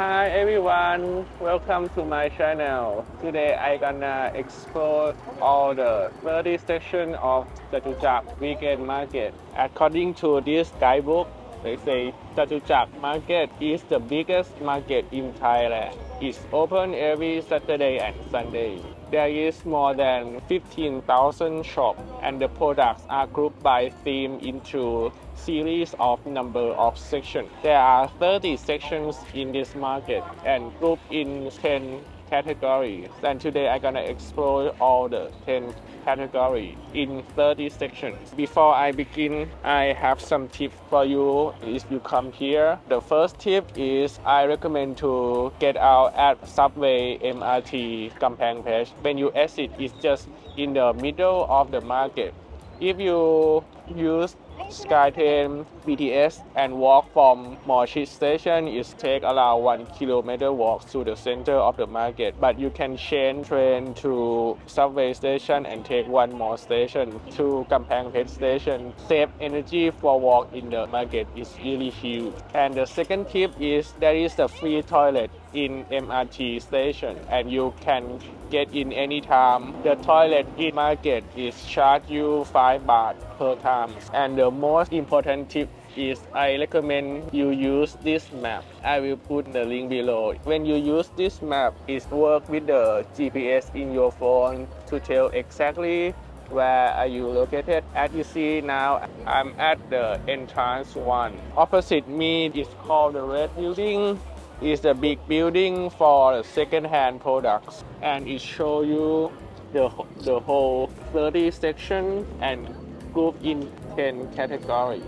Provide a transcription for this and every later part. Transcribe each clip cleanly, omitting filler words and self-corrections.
Hi everyone, welcome to my channel. Today I gonna explore all the 30 sections of Chatuchak weekend market. According to this guidebook, they say Chatuchak market is the biggest market in Thailand. It's open every Saturday and Sunday. There is more than 15,000 shops and the products are grouped by theme into series of number of sections. There are 30 sections in this market and grouped in 10 categories. And today I'm gonna explore all the 10 categories in 30 sections. Before I begin, I have some tips for you if you come here. The first tip is I recommend to get out at subway MRT Kampang Page. When you exit, it's just in the middle of the market. If you use SkyTrain BTS and walk from Mochit station, it takes around 1 kilometer walk to the center of the market. But you can change train to subway station and take one more station to Kampang Phet station. Save energy for walk in the market is really huge. And the second tip is there is a free toilet in MRT station and you can get in anytime. The toilet in market is charge you 5 baht per time. And the most important tip is I recommend you use this map. I will put the link below. When you use this map, it works with the GPS in your phone to tell exactly where are you located. As you see now, I'm at the entrance 1. Opposite me is called the red building. It's a big building for second-hand products, and it shows you the whole 30 section and grouped in 10 categories.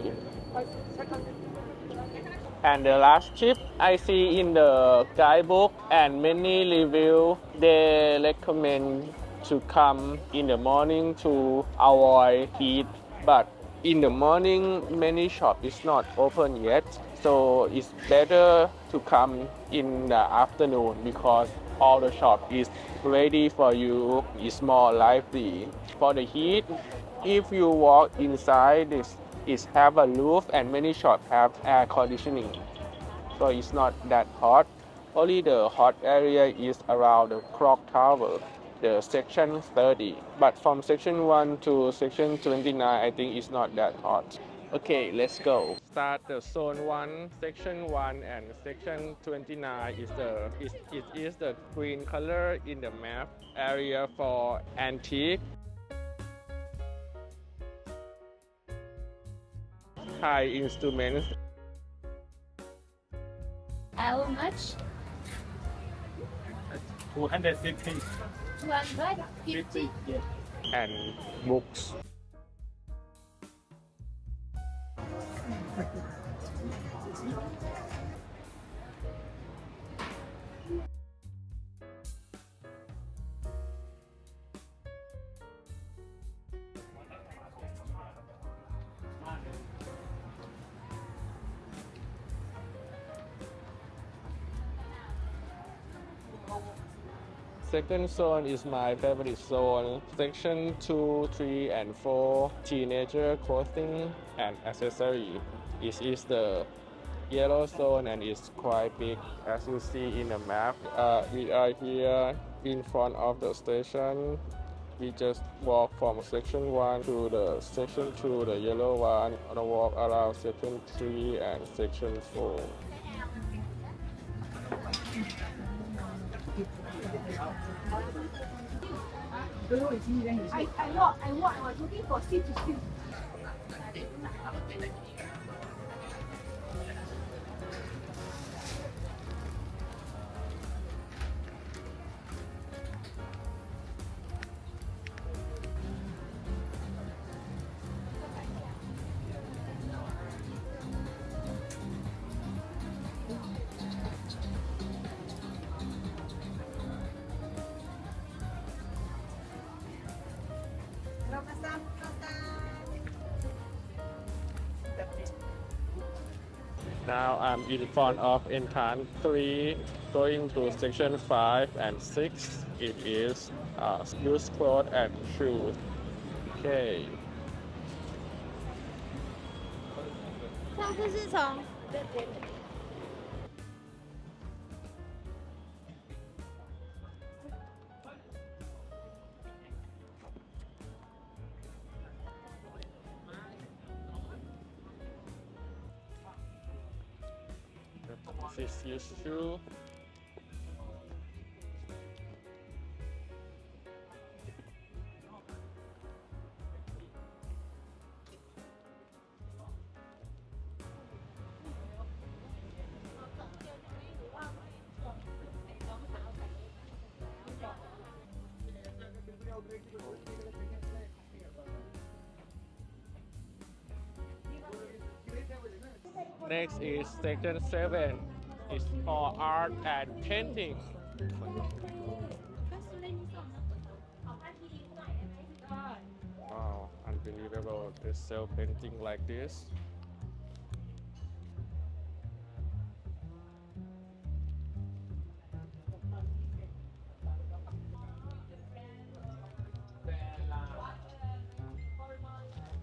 And the last tip I see in the guidebook and many reviews, they recommend to come in the morning to avoid heat. But in the morning, many shops is not open yet. So it's better to come in the afternoon because all the shop is ready for you. It's more lively. For the heat, if you walk inside, this is have a roof and many shops have air conditioning. So it's not that hot. Only the hot area is around the clock tower, the section 30. But from section 1 to section 29, I think it's not that hot. Okay, let's go. Start the zone 1, section 1 and section 29 it is the green color in the map. Area for antique, Thai instruments, How much? 250. 250. and books. Second zone is my favorite zone. Section 2, 3, and 4, teenager clothing and accessory. It is the yellow zone and it's quite big as you see in the map. We are here in front of the station. We just walk from section 1 to the section 2, the yellow one, and walk around section 3 and section 4. I was looking for seat to sit. Now I'm in front of entrance 3, going to section 5 and 6. It is used clothes and shoes. Okay. 上次是从 This is your shoe. Next is section 7. It's for art and painting. Wow, unbelievable. They sell painting like this.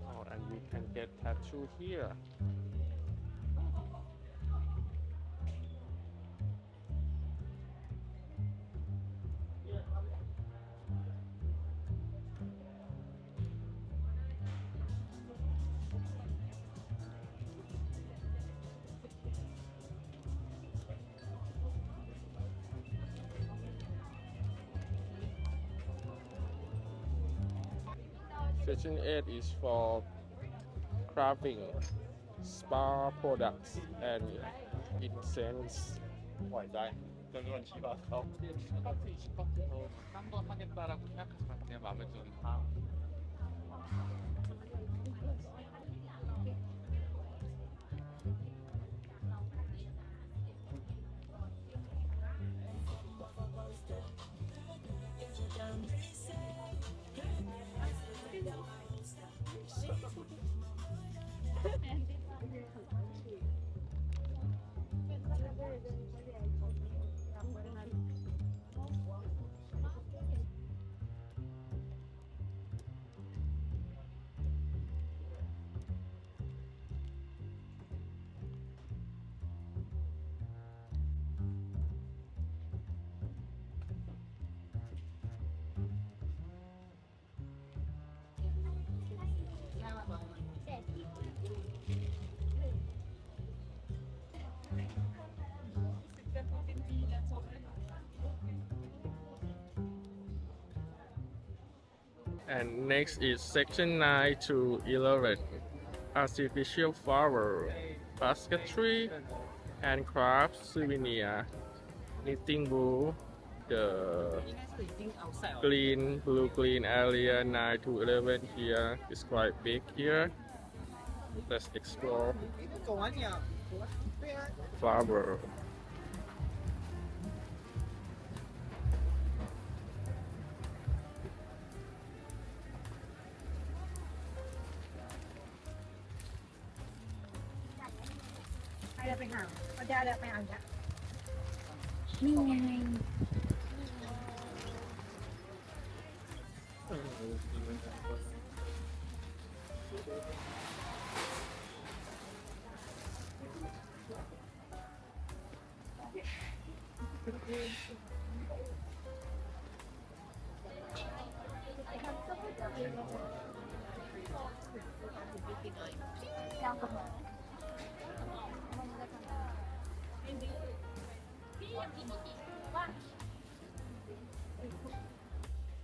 Oh, and you can get tattoo here. Section 8 is for crafting, spa products, and incense. 乱七八糟. 한번 하겠다라고 생각하시면 그냥 마음에 드는 다. And next is section 9 to 11. Artificial flower, basketry, handcraft, souvenir, knitting wool, the blue green area 9 to 11 here is quite big here. Let's explore flower.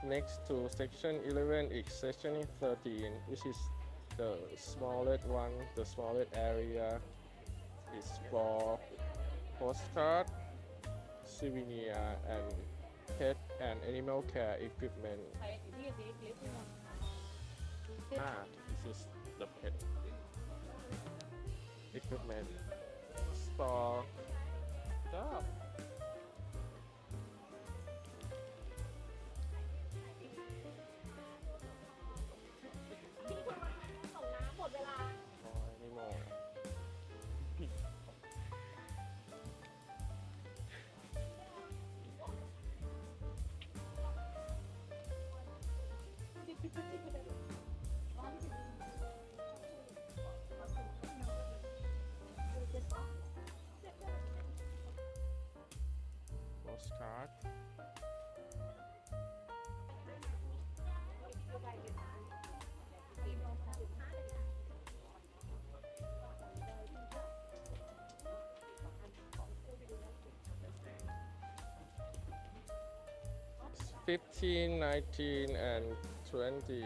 Next to section 11 is section 13, which is the smallest one. The smallest area is for postcard, souvenir, and pet and animal care equipment. This is the pet equipment store. Stop. Anymore. Postcard. 15, 19, and 20.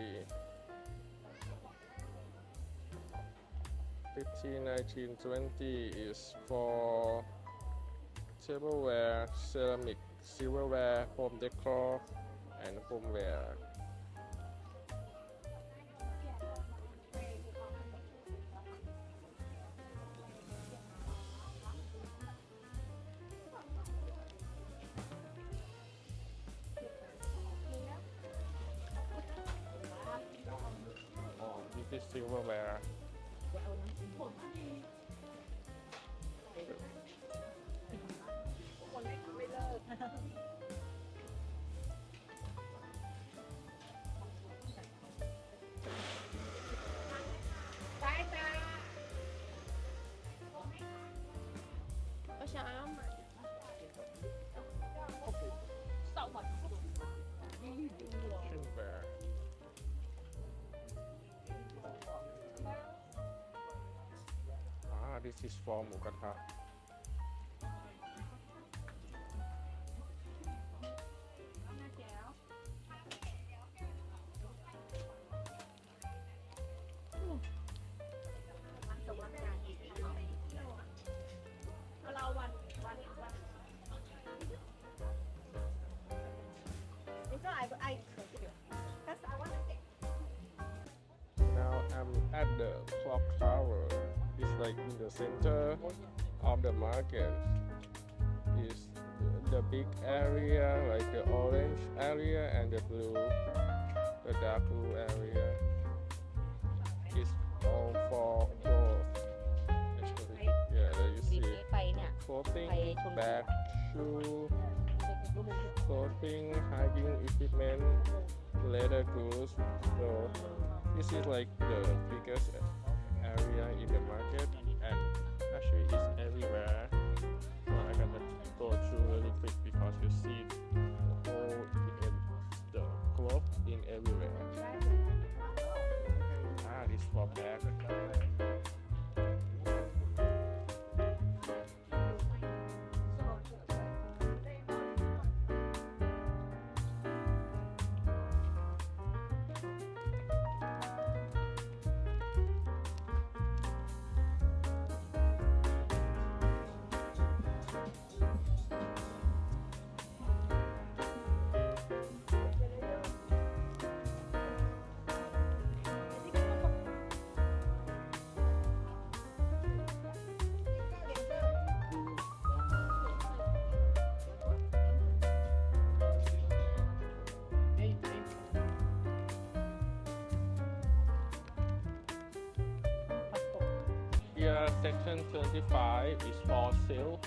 15, 19, 20 is for tableware, ceramic, silverware, home decor, and homeware. Oh, this is silverware. Kitchenware. This is for หมูกระทะ Now I'm at the clock tower. It's like in the center of the market. Is the big area, like the orange area and the blue, the dark blue area. It's all for clothes. Actually, yeah, there you see ไปเนี่ย clothing, ไปชม bag, shoe, clothing, hiking equipment, leather goods. So this is like the biggest area in the market, and actually it's everywhere. So I gotta go through really quick because you see the whole the cloth in everywhere. This for bag. Here, section 25 is for silk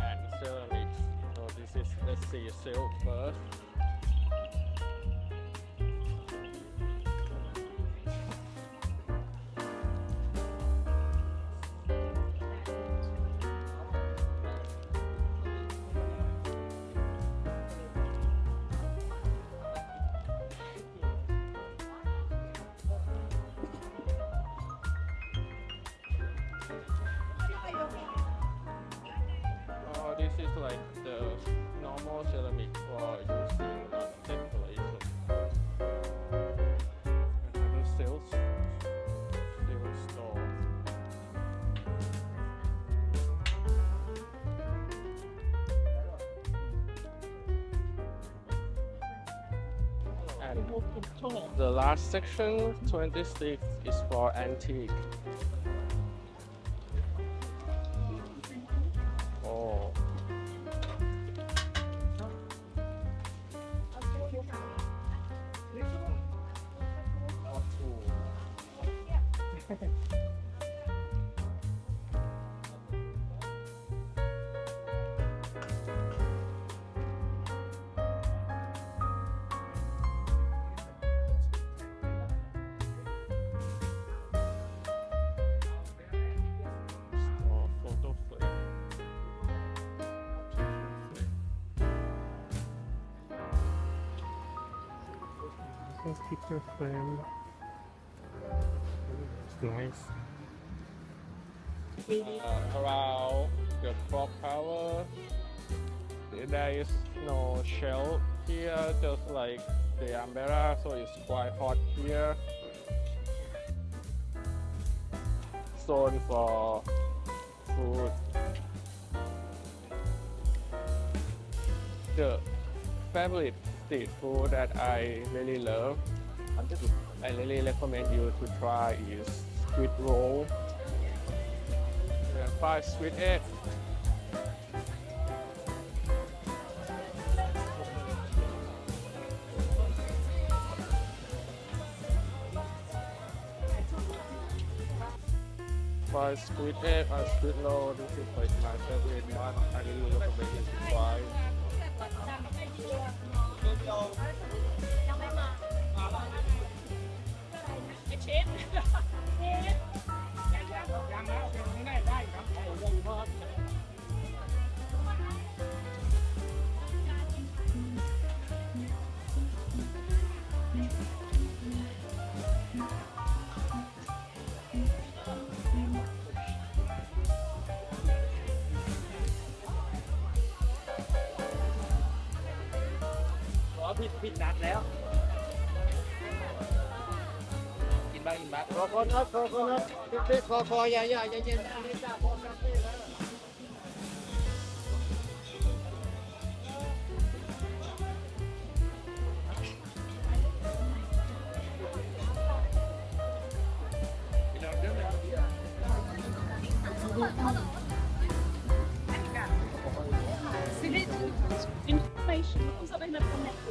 and ceramics. So this is, let's see, silk first. This is like the normal ceramic for using decoration. Another sales store. And the last section, 26, is for antique. Oh. Photo frame. This picture frame. It's nice. Around the clock tower, there is no shelf here, just like the umbrella, so it's quite hot here. Zone for food. The favorite street food that I really love, I really recommend you to try is squid roll. And fried squid egg. Fried squid egg or squid roll, this is like my favorite one. I really recommend you to try. ยังไม่มาไอเชฟเชฟ ยังแล้วยังได้ได้ครับยังพอ ผิดนัดแล้ว กินบ้างกินบ้าง ขอคนนัดติ๊กคออย่าเย็นอันนี้จ้าพร้อมกันนี่นะ กินเราเรื่องอะไร C'est une pêche, vous savez me promettre.